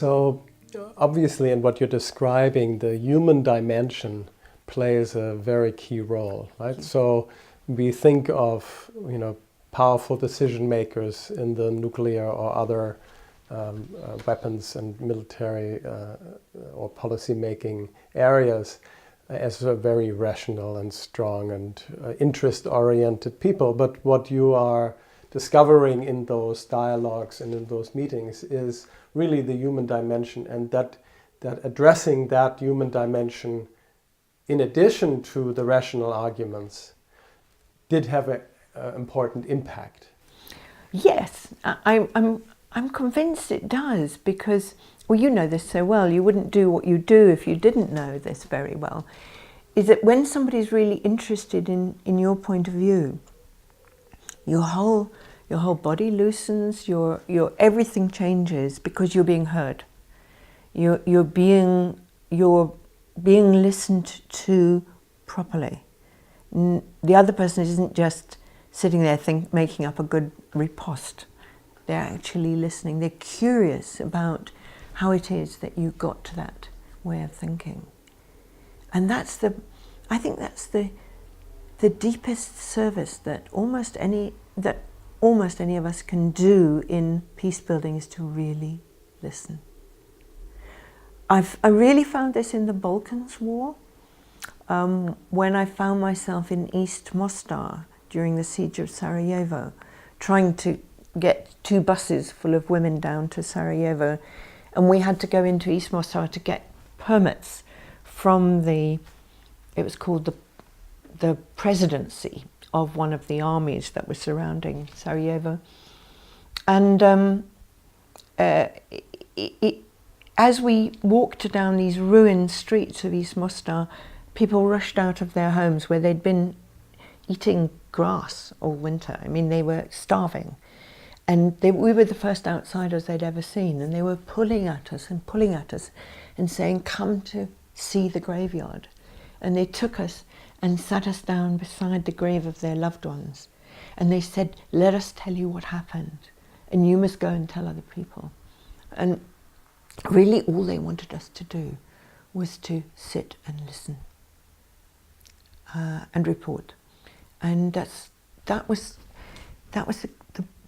So obviously in what you're describing, the human dimension plays a very key role, right? So we think of, powerful decision makers in the nuclear or other weapons and military or policy making areas as a very rational and strong and interest-oriented people. But what you are discovering in those dialogues and in those meetings is really the human dimension, and that addressing that human dimension in addition to the rational arguments did have an important impact. Yes, I'm convinced it does, because, well, you know this so well, you wouldn't do what you do if you didn't know this very well, is that when somebody's really interested in your point of view, your whole body loosens, your everything changes, because you're being heard. You're being listened to properly. The other person isn't just sitting there making up a good riposte. They're actually listening. They're curious about how it is that you got to that way of thinking. And I think that's the deepest service that almost any of us can do in peace building, is to really listen. I really found this in the Balkans War, when I found myself in East Mostar during the siege of Sarajevo, trying to get 2 buses full of women down to Sarajevo, and we had to go into East Mostar to get permits from it was called the presidency of one of the armies that was surrounding Sarajevo. And as we walked down these ruined streets of East Mostar, people rushed out of their homes where they'd been eating grass all winter. I mean, they were starving. And we were the first outsiders they'd ever seen, and they were pulling at us and saying, "Come to see the graveyard." And they took us and sat us down beside the grave of their loved ones. And they said, "Let us tell you what happened, and you must go and tell other people." And really all they wanted us to do was to sit and listen and report. And that was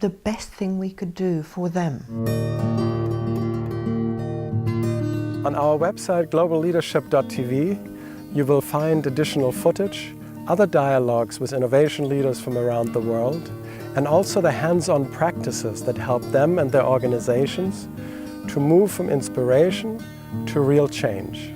the best thing we could do for them. On our website globalleadership.tv you will find additional footage, other dialogues with innovation leaders from around the world, and also the hands-on practices that help them and their organizations to move from inspiration to real change.